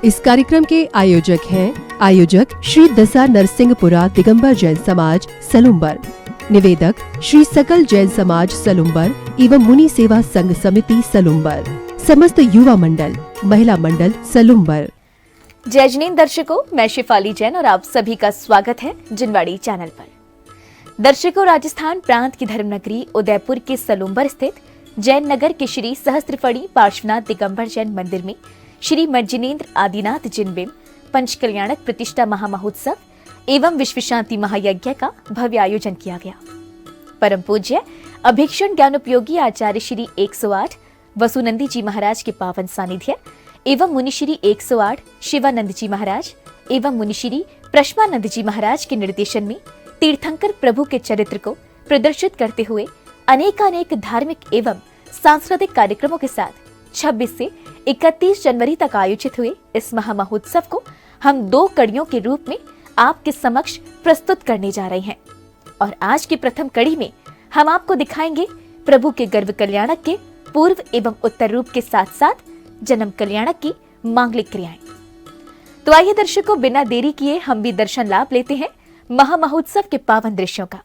इस कार्यक्रम के आयोजक श्री दशा नरसिंहपुरा दिगंबर जैन समाज सलुम्बर, निवेदक श्री सकल जैन समाज सलुम्बर एवं मुनि सेवा संघ समिति सलुम्बर, समस्त युवा मंडल, महिला मंडल सलुम्बर। जय जिनेंद्र दर्शकों, मैं शिफाली जैन और आप सभी का स्वागत है जिनवाड़ी चैनल पर। दर्शकों, राजस्थान प्रांत की धर्मनगरी उदयपुर के सलुम्बर स्थित जैन नगर के श्री सहस्त्रफणी पार्श्वनाथ दिगंबर जैन मंदिर में श्री मज्जिनेन्द्र आदिनाथ जिनबिंब पंच कल्याणक प्रतिष्ठा महामहोत्सव एवं विश्व शांति महायज्ञ का भव्य आयोजन किया गया। परम पूज्य अभिक्षण ज्ञानोपयोगी आचार्य श्री 108 वसुनंदी जी महाराज के पावन सानिध्य एवं मुनिश्री 108 शिवानंद जी महाराज एवं मुनिश्री प्रश्मानंद जी महाराज के निर्देशन में तीर्थंकर प्रभु के चरित्र को प्रदर्शित करते हुए अनेकानेक धार्मिक एवं सांस्कृतिक कार्यक्रमों के साथ 26 से 31 जनवरी तक आयोजित हुए इस महामहोत्सव को हम 2 कड़ियों के रूप में आपके समक्ष प्रस्तुत करने जा रहे हैं। और आज की प्रथम कड़ी में हम आपको दिखाएंगे प्रभु के गर्भ कल्याणक के पूर्व एवं उत्तर रूप के साथ साथ जन्म कल्याणक की मांगलिक क्रियाएं। तो आइए दर्शकों, बिना देरी किए हम भी दर्शन लाभ लेते हैं महामहोत्सव के पावन दृश्यों का।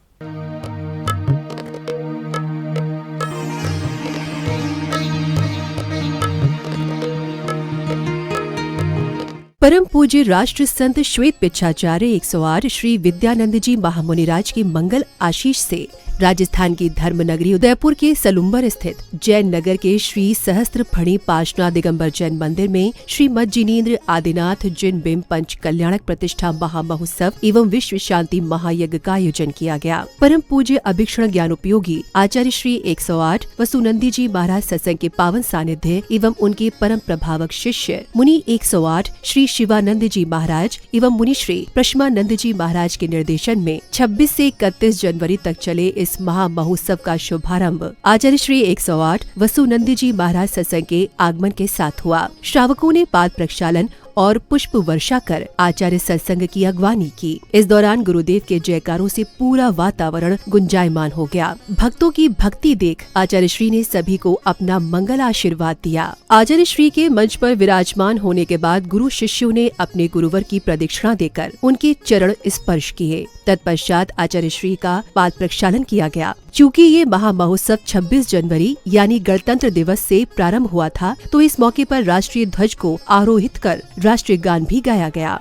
परम पूज्य राष्ट्र संत श्वेत पिच्छाचार्य 108 श्री विद्यानंद जी महामुनिराज की मंगल आशीष से राजस्थान की धर्मनगरी उदयपुर के सलुम्बर स्थित जैन नगर के श्री सहस्त्रफणी पार्श्वनाथ दिगंबर जैन मंदिर में श्री मज्जिनेन्द्र आदिनाथ जिनबिंब पंच कल्याणक प्रतिष्ठा महामहोत्सव एवं विश्व शांति महायज्ञ का आयोजन किया गया। परम पूज्य अभिक्षण ज्ञानोपयोगी आचार्य श्री 108 वसुनंदी जी महाराज सत्संग के पावन सानिध्य एवं उनके परम प्रभावक शिष्य मुनि 108 श्री शिवानंद जी महाराज एवं मुनि श्री प्रश्मानंद जी महाराज के निर्देशन में 26 से 31 जनवरी तक चले इस महामहोत्सव का शुभारंभ आचार्य श्री 108 वसुनंदी जी महाराज सत्संग के आगमन के साथ हुआ। श्रावकों ने पाद प्रक्षालन और पुष्प वर्षा कर आचार्य सत्संग की अगवानी की। इस दौरान गुरुदेव के जयकारों से पूरा वातावरण गुंजायमान हो गया। भक्तों की भक्ति देख आचार्य श्री ने सभी को अपना मंगल आशीर्वाद दिया। आचार्य श्री के मंच पर विराजमान होने के बाद गुरु शिष्यों ने अपने गुरुवर की प्रदक्षिणा देकर उनके चरण स्पर्श किए। तत्पश्चात आचार्य श्री का पाद प्रक्षालन किया गया। चूँकि ये महामहोत्सव 26 जनवरी यानी गणतंत्र दिवस से प्रारंभ हुआ था, तो इस मौके पर राष्ट्रीय ध्वज को आरोहित कर राष्ट्रीय गान भी गाया गया।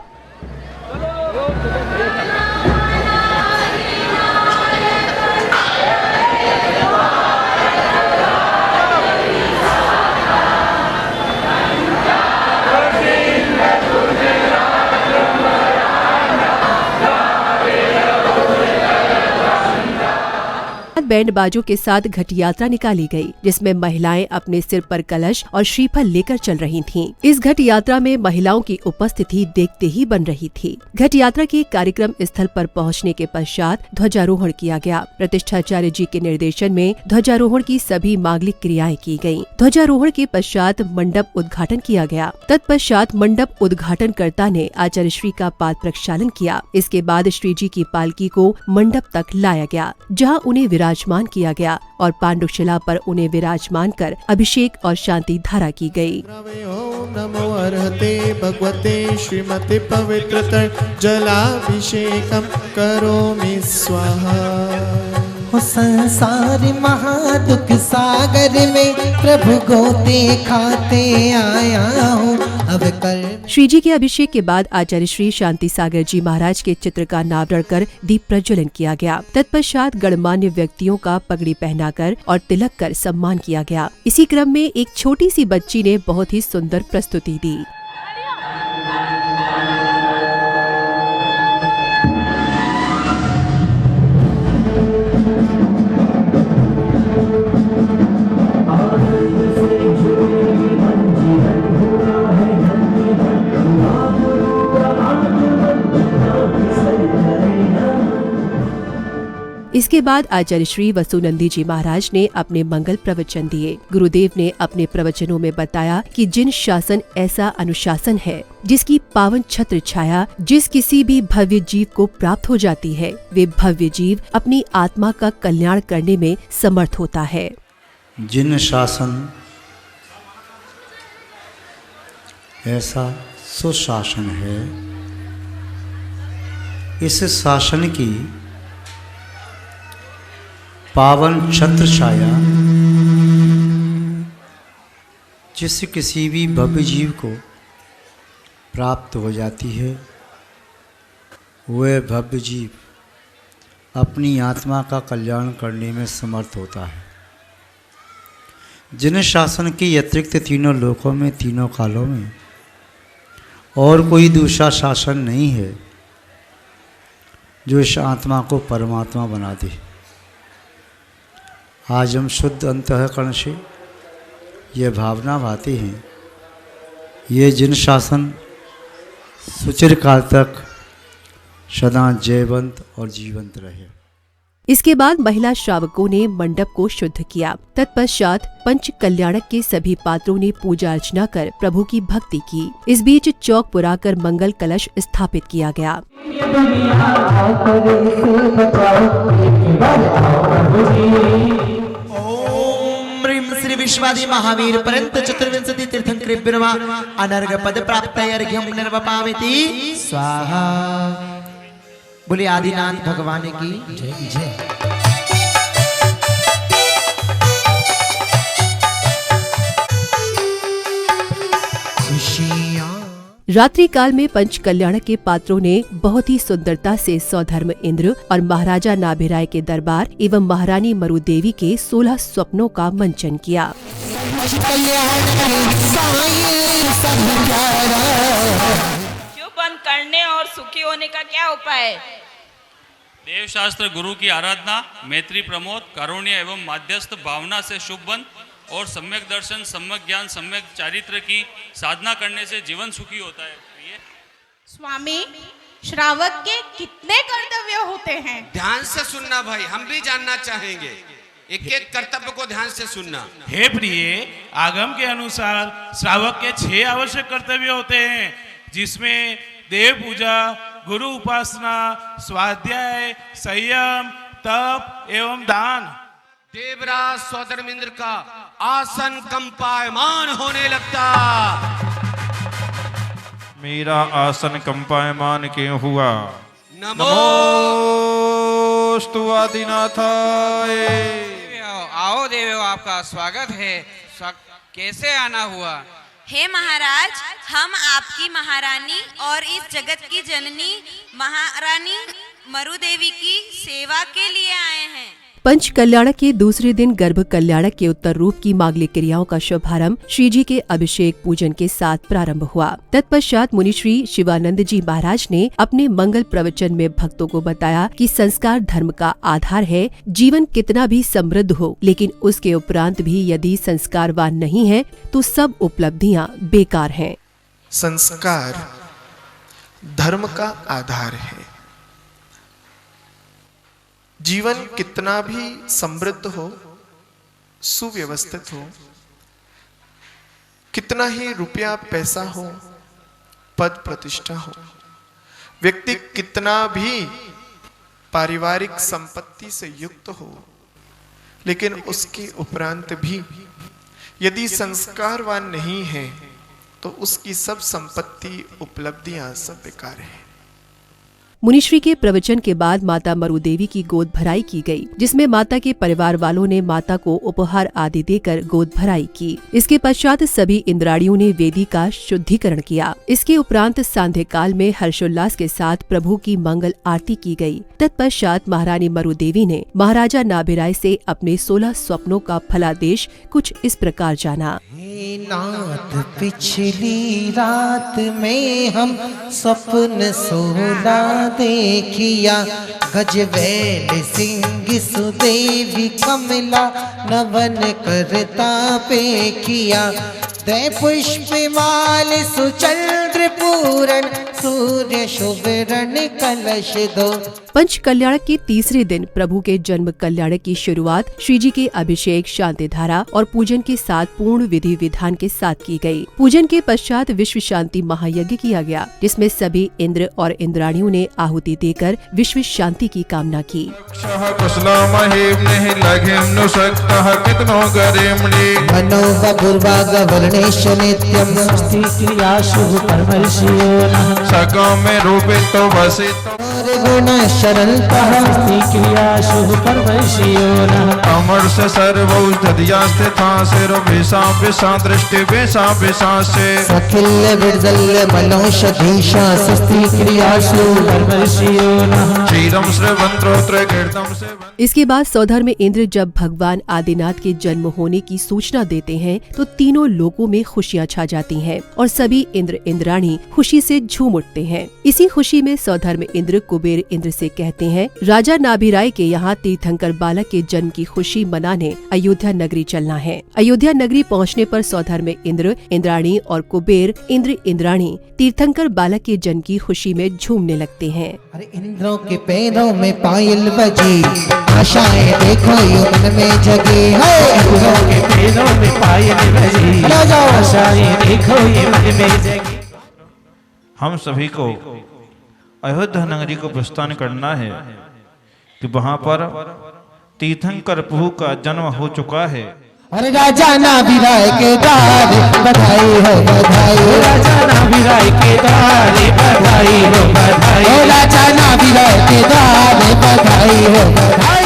बैंड बाजों के साथ घट यात्रा निकाली गई, जिसमें महिलाएं अपने सिर पर कलश और श्रीफल लेकर चल रही थीं। इस घट यात्रा में महिलाओं की उपस्थिति देखते ही बन रही थी। घट यात्रा के कार्यक्रम स्थल पर पहुंचने के पश्चात ध्वजारोहण किया गया। प्रतिष्ठाचार्य जी के निर्देशन में ध्वजारोहण की सभी मांगलिक क्रियाएं की गयी। ध्वजारोहण के पश्चात मंडप उद्घाटन किया गया। तत्पश्चात मंडप उद्घाटनकर्ता ने आचार्य श्री का पाद प्रक्षालन किया। इसके बाद श्री जी की पालकी को मंडप तक लाया गया, जहाँ उन्हें विराजमान किया गया और पांडुशिला पर उन्हें विराजमान कर अभिषेक और शांति धारा की गई। नमो अर्हते भगवते श्रीमते पवित्रतर जलाभिषेकम करोमि स्वाहा। संसार महादुख सागर में प्रभु गोते खाते आया हूँ अब कर। श्री जी के अभिषेक के बाद आचार्य श्री शांति सागर जी महाराज के चित्र का अनावरण कर दीप प्रज्वलन किया गया। तत्पश्चात गणमान्य व्यक्तियों का पगड़ी पहनाकर और तिलक कर सम्मान किया गया। इसी क्रम में एक छोटी सी बच्ची ने बहुत ही सुंदर प्रस्तुति दी। इसके बाद आचार्य श्री वसुनंदी जी महाराज ने अपने मंगल प्रवचन दिए। गुरुदेव ने अपने प्रवचनों में बताया कि जिन शासन ऐसा अनुशासन है जिसकी पावन छत्र छाया जिस किसी भी भव्य जीव को प्राप्त हो जाती है, वे भव्य जीव अपनी आत्मा का कल्याण करने में समर्थ होता है। जिन शासन ऐसा सुशासन है। इस शासन की पावन छत्र छाया जिस किसी भी भव्य जीव को प्राप्त हो जाती है, वह भव्य जीव अपनी आत्मा का कल्याण करने में समर्थ होता है। जिन शासन के अतिरिक्त तीनों लोकों में, तीनों कालों में और कोई दूसरा शासन नहीं है जो इस आत्मा को परमात्मा बना दे। आज हम शुद्ध अंतःकरण से ये भावना भाते हैं, ये जिन शासन सुचिर काल तक सदा जयवंत और जीवंत रहे। इसके बाद महिला श्रावकों ने मंडप को शुद्ध किया। तत्पश्चात पंच कल्याणक के सभी पात्रों ने पूजा अर्चना कर प्रभु की भक्ति की। इस बीच चौक पुराकर मंगल कलश स्थापित किया गया। ओम ह्रीं श्री विश्वादि महावीर पर्यंत चतुर्विंशति तीर्थंकरेभ्यो नमः। अनर्घ पद प्राप्तये अर्घ्यं निर्वपामिति स्वाहा। बोले आदिनाथ भगवान की जय जय। रात्रि काल में पंच कल्याणक के पात्रों ने बहुत ही सुंदरता से सौधर्म इंद्र और महाराजा नाभिराय के दरबार एवं महारानी मरुदेवी के 16 स्वप्नों का मंचन किया। बंद करने और सुखी होने का क्या उपाय है? देवशास्त्र गुरु की आराधना, मैत्री प्रमोद, कारुण्य एवं माध्यस्थ भावना से शुभ बंध और सम्यक दर्शन, सम्यक ज्ञान, सम्यक चारित्र की साधना करने से जीवन सुखी होता है। स्वामी, श्रावक के कितने कर्तव्य होते हैं? ध्यान से सुनना भाई, हम भी जानना चाहेंगे। एक एक कर्तव्य को ध्यान से सुनना। हे प्रिय, आगम के अनुसार श्रावक के 6 आवश्यक कर्तव्य होते हैं, जिसमें देव पूजा, गुरु उपासना, स्वाध्याय, संयम, तप एवं दान। देवराज सौधर्मेंद्र का आसन कंपायमान होने लगता। मेरा आसन कंपायमान क्यों हुआ? नमोस्तु आदिनाथाय। आओ देवो, आपका स्वागत है। कैसे आना हुआ? हे महाराज, हम आपकी महारानी और इस जगत की जननी महारानी मरुदेवी की सेवा के लिए आए हैं। पंच कल्याणक के दूसरे दिन गर्भ कल्याणक के उत्तर रूप की मांगलिक क्रियाओं का शुभारंभ श्री जी के अभिषेक पूजन के साथ प्रारंभ हुआ। तत्पश्चात मुनि श्री शिवानंद जी महाराज ने अपने मंगल प्रवचन में भक्तों को बताया कि संस्कार धर्म का आधार है। जीवन कितना भी समृद्ध हो, लेकिन उसके उपरांत भी यदि संस्कारवान नहीं है तो सब उपलब्धियां बेकार हैं। संस्कार धर्म का आधार है। जीवन कितना भी समृद्ध हो, सुव्यवस्थित हो, कितना ही रुपया पैसा हो, पद प्रतिष्ठा हो, व्यक्ति कितना भी पारिवारिक संपत्ति से युक्त हो, लेकिन उसके उपरांत भी यदि संस्कारवान नहीं है तो उसकी सब संपत्ति, उपलब्धियां सब बेकार है। मुनिश्री के प्रवचन के बाद माता मरुदेवी की गोद भराई की गई, जिसमें माता के परिवार वालों ने माता को उपहार आदि देकर गोद भराई की। इसके पश्चात सभी इंद्राणियों ने वेदी का शुद्धिकरण किया। इसके उपरांत सांध्य काल में हर्षोल्लास के साथ प्रभु की मंगल आरती की गई। तत्पश्चात महारानी मरुदेवी ने महाराजा नाभिराय से अपने 16 स्वप्नों का फलादेश कुछ इस प्रकार जाना। नाथ, पिछली रात में हम स्वप्न 16 देखिया, गजवैल सिंह सुदेवी कमला नवन करता पेखिया, दय पुष्प माल सुचंद्र पूरण सूर्य शुभरण कलश दो। पंच कल्याणक के तीसरे दिन प्रभु के जन्म कल्याणक की शुरुआत श्री जी के अभिषेक, शांति धारा और पूजन के साथ पूर्ण विधि विधान के साथ की गई। पूजन के पश्चात विश्व शांति महायज्ञ किया गया, जिसमें सभी इंद्र और इंद्राणियों ने आहुति देकर विश्व शांति की कामना की। अमर से सर्वौषधियास्ते था सिरो बेसा बेसा दृष्टि बेसा बेसा से सखिल विर्दल्य मनौषधीशा सुस्ति क्रियासु परमर्षियोनः क्षीरम श्रवंत्रोत्र कीर्तम से। इसके बाद सौधर्म इंद्र जब भगवान आदिनाथ के जन्म होने की सूचना देते हैं तो तीनों लोकों में खुशियां छा जाती हैं और सभी इंद्र इंद्राणी खुशी से झूम उठते हैं। इसी खुशी में सौधर्म इंद्र कुबेर इंद्र से कहते हैं, राजा नाभिराय के यहाँ तीर्थंकर बालक के जन्म की खुशी मनाने अयोध्या नगरी चलना है। अयोध्या नगरी पहुँचने पर सौधर्म इंद्र, इंद्राणी और कुबेर इंद्र इंद्राणी तीर्थंकर बालक के जन्म की खुशी में झूमने लगते हैं। अरे इंद्रों के पैरों में पायल बजी, आशाएं देखो ये मन में जगी है। इंद्रों के पैरों में पायल बजी, आशाएं देखो ये मन में जगी। हम सभी को अयोध्या नगरी को प्रस्थान करना है कि वहाँ पर तीर्थंकर प्रभु का जन्म हो चुका है। अरे राजा नाभिराय के द्वार बधाई हो बधाई, राजा नाभिराय के द्वार बधाई हो बधाई, राजा नाभिराय के द्वार बधाई हो बधाई।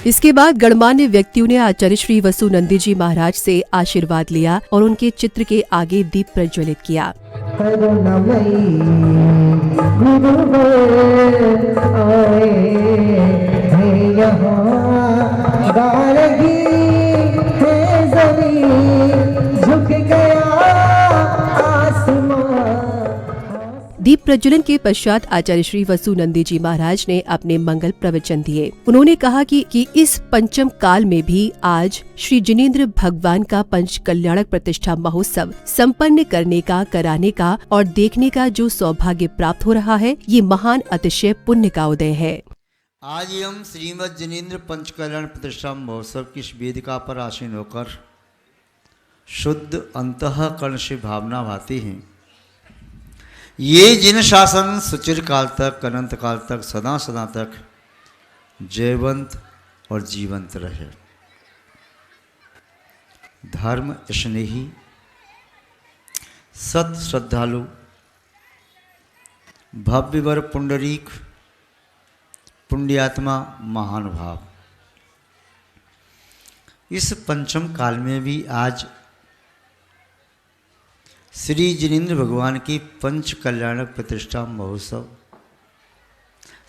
इसके बाद गणमान्य व्यक्तियों ने आचार्य श्री वसुनंदी जी महाराज से आशीर्वाद लिया और उनके चित्र के आगे दीप प्रज्वलित किया। दीप प्रज्वलन के पश्चात आचार्य श्री वसुनंदी जी महाराज ने अपने मंगल प्रवचन दिए। उन्होंने कहा कि इस पंचम काल में भी आज श्री जिनेंद्र भगवान का पंच कल्याणक प्रतिष्ठा महोत्सव संपन्न करने का, कराने का और देखने का जो सौभाग्य प्राप्त हो रहा है, ये महान अतिशय पुण्य का उदय है। आज हम श्रीमद जिनेंद्र पंच कल्याण प्रतिष्ठा महोत्सव की इस वेदिका पर आसीन होकर शुद्ध अंतःकरण से भावना भाती हैं। ये जिन शासन सुचिर काल तक, अनंत काल तक, सदा सदा तक जयवंत और जीवंत रहे। धर्म स्नेही, सत श्रद्धालु, भव्यवर पुंडरीक, पुण्यात्मा महानुभाव, इस पंचम काल में भी आज श्री जिनेंद्र भगवान की पंच कल्याणक प्रतिष्ठा महोत्सव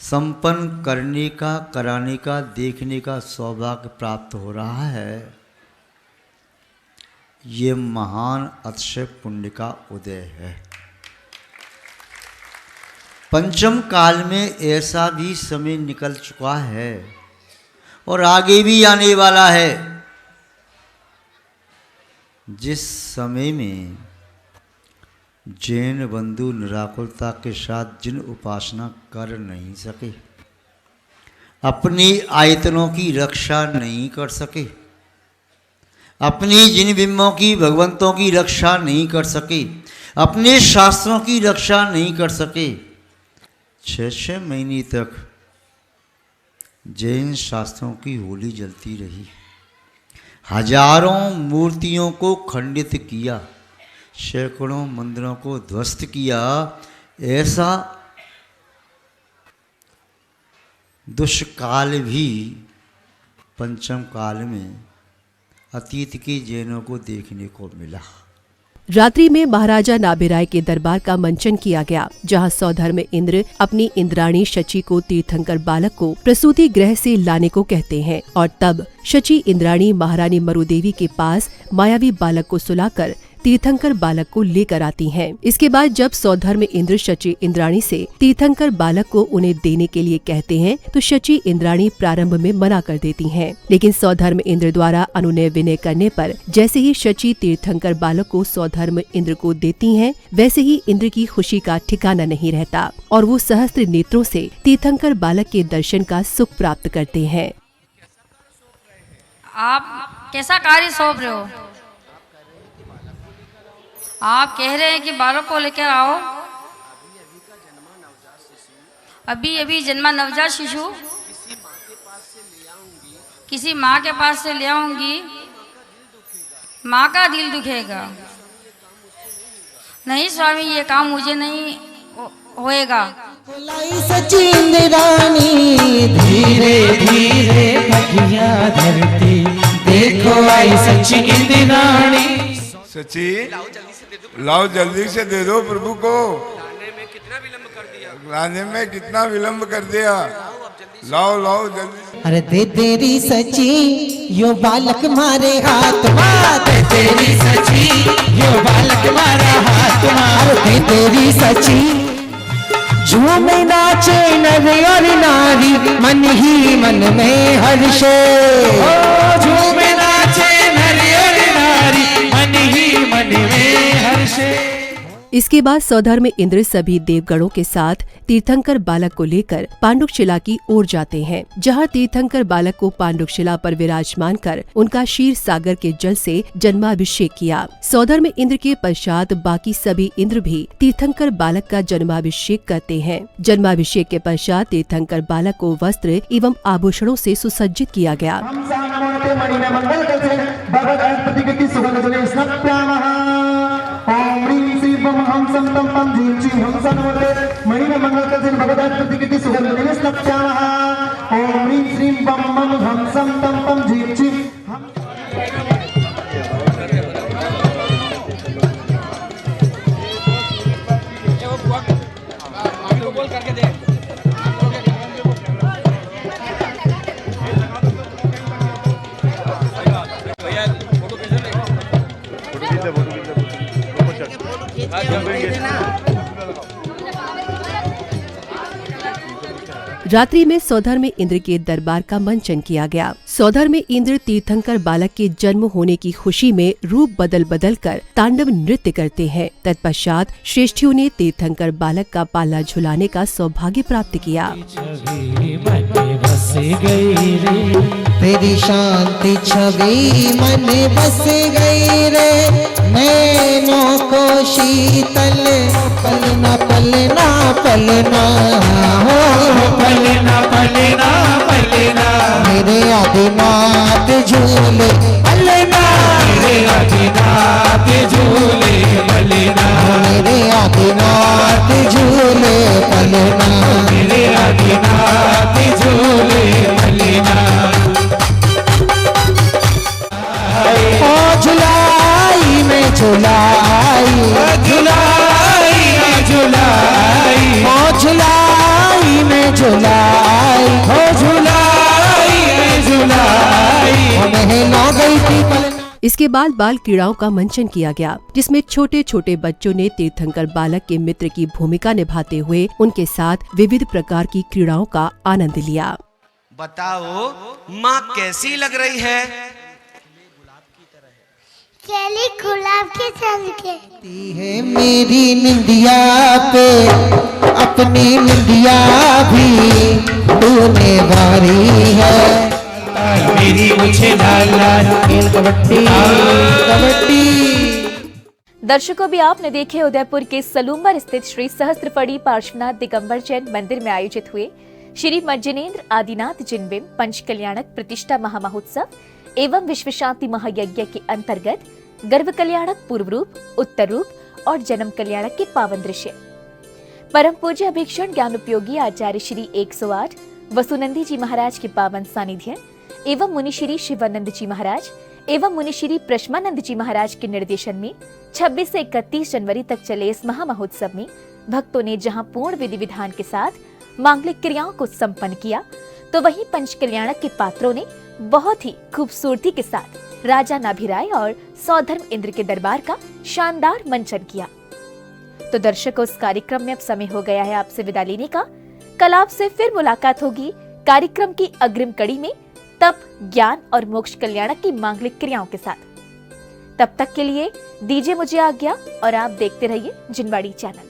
संपन्न करने का, कराने का, देखने का सौभाग्य प्राप्त हो रहा है। ये महान अतिशय पुण्य का उदय है। पंचम काल में ऐसा भी समय निकल चुका है और आगे भी आने वाला है, जिस समय में जैन बंधु निराकुलता के साथ जिन उपासना कर नहीं सके, अपनी आयतनों की रक्षा नहीं कर सके, अपनी जिन बिंबों की, भगवंतों की रक्षा नहीं कर सके, अपने शास्त्रों की रक्षा नहीं कर सके, 6 महीने तक जैन शास्त्रों की होली जलती रही, हजारों मूर्तियों को खंडित किया, सैकड़ों मंदिरों को ध्वस्त किया। ऐसा दुष्काल भी पंचम काल में अतीत के जैनों को देखने को मिला। रात्रि में महाराजा नाभिराय के दरबार का मंचन किया गया, जहां सौधर्म इंद्र अपनी इंद्राणी शची को तीर्थंकर बालक को प्रसूति गृह से लाने को कहते हैं और तब शची इंद्राणी महारानी मरुदेवी के पास मायावी बालक को सुलाकर तीर्थंकर बालक को लेकर आती हैं। इसके बाद जब सौधर्म इंद्र शची इंद्राणी से तीर्थंकर बालक को उन्हें देने के लिए कहते हैं तो शची इंद्राणी प्रारंभ में मना कर देती हैं, लेकिन सौधर्म इंद्र द्वारा अनुनय विनय करने पर जैसे ही शची तीर्थंकर बालक को सौधर्म इंद्र को देती हैं, वैसे ही इंद्र की खुशी का ठिकाना नहीं रहता और वो सहस्त्र नेत्रों से तीर्थंकर बालक के दर्शन का सुख प्राप्त करते हैं। आप कैसा कार्य सौंप रहे हो? आप कह रहे हैं कि बालक को लेकर आओ। अभी जन्मा नवजात शिशु किसी माँ के पास से ले आऊंगी, माँ का दिल दुखेगा। नहीं स्वामी, ये काम मुझे नहीं होएगा। सची इंद्राणी धीरे धीरे पगिया धरती, देखो आई सची इंद्राणी। सची लाओ जल्दी से दे दो प्रभु को। लाने में कितना विलंब कर दिया। लाओ लाओ जल्दी। अरे दे तेरी सची यो बालक मारे हाथ मार, दे तेरी सची यो बालक मारा हाथ मार, दे तेरी सची। झूमे नाचे नर और नारी, मन ही मन में हर्षे। झूमे नाचे नर और नारी, मन ही मन में हर्षे। इसके बाद सौधर्म इंद्र सभी देवगणों के साथ तीर्थंकर बालक को लेकर पांडुकशिला की ओर जाते हैं, जहां तीर्थंकर बालक को पांडुकशिला पर विराजमान कर उनका क्षीर सागर के जल से जन्माभिषेक किया। सौधर्म इंद्र के पश्चात बाकी सभी इंद्र भी तीर्थंकर बालक का जन्माभिषेक करते हैं। जन्माभिषेक के पश्चात तीर्थंकर बालक को वस्त्र एवं आभूषणों से सुसज्जित किया गया। हम सम तम पम जीव जी हम सनवते मणि में मंगल का दिन भगवत प्रतिकृति सुगंध निवेश नक्षामः। ओम ह्रीं श्रीं बम मम हम सम तम पम जीव जी रात्रि में सौधर्म इंद्र के दरबार का मंचन किया गया। सौधर्म इंद्र तीर्थंकर बालक के जन्म होने की खुशी में रूप बदल बदल कर तांडव नृत्य करते हैं। तत्पश्चात श्रेष्ठियों ने तीर्थंकर बालक का पाला झुलाने का सौभाग्य प्राप्त किया। तेरी शांति छवि मन बस गई रे, नैनों को शीतल पलना पलना पलना हो पलना पलना पलना। मेरे आदिनाथ झूले पलना, मेरे आदिनाथ झूले पलना, मेरे आदिनाथ झूले पलना, मेरे आदिनाथ झूले पलना। ओ झुलाई में झुलाई, झुलाई में झुलाई, ओ झुलाई में झुलाई, ओ झुलाई में झुलाई। नहला गई थी पलना। इसके बाद बाल क्रीड़ाओं का मंचन किया गया, जिसमें छोटे छोटे बच्चों ने तीर्थंकर बालक के मित्र की भूमिका निभाते हुए उनके साथ विविध प्रकार की क्रीड़ाओं का आनंद लिया। बताओ माँ कैसी लग रही है? केली गुलाब के रंग के है मेरी निंदिया पे, अपनी निंदिया भी तूने वारी है। मेरी मुझे लाल लाल खेल कबड्डी कबड्डी। दर्शकों, भी आपने देखे उदयपुर के सलूम्बर स्थित श्री सहस्त्रफड़ी पार्श्वनाथ दिगंबर जैन मंदिर में आयोजित हुए श्री मज्जनेन्द्र आदिनाथ जिनबिंब पंच कल्याणक प्रतिष्ठा महामहोत्सव एवं विश्व शांति महायज्ञ के अंतर्गत गर्भ कल्याणक पूर्व रूप, उत्तर रूप और जन्म कल्याणक के पावन दृश्य। परम पूज्य अभीक्षण ज्ञान उपयोगी आचार्य श्री 108 वसुनंदी जी महाराज के पावन सानिध्य एवं मुनि श्री शिवानंद जी महाराज एवं मुनि श्री प्रश्मानंद जी महाराज के निर्देशन में 26 से 31 जनवरी तक चले इस महामहोत्सव में भक्तों ने जहां पूर्ण विधि विधान के साथ मांगलिक क्रियाओं को संपन्न किया, तो वहीं पंच कल्याणक के पात्रों ने बहुत ही खूबसूरती के साथ राजा नाभिराय और सौधर्म इंद्र के दरबार का शानदार मंचन किया। तो दर्शकों, इस कार्यक्रम में अब समय हो गया है आपसे विदा लेने का। कल आपसे फिर मुलाकात होगी कार्यक्रम की अग्रिम कड़ी में, तप, ज्ञान और मोक्ष कल्याणक की मांगलिक क्रियाओं के साथ। तब तक के लिए दीजिए मुझे आज्ञा और आप देखते रहिए जिनवाड़ी चैनल।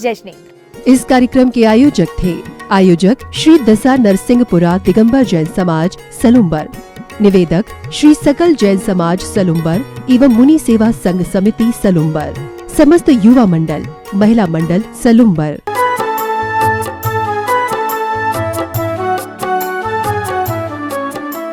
जय जिनेंद्र। इस कार्यक्रम के आयोजक श्री दशा नरसिंहपुरा दिगंबर जैन समाज सलुम्बर। निवेदक श्री सकल जैन समाज सलुम्बर एवं मुनि सेवा संघ समिति सलुम्बर। समस्त युवा मंडल, महिला मंडल सलुम्बर।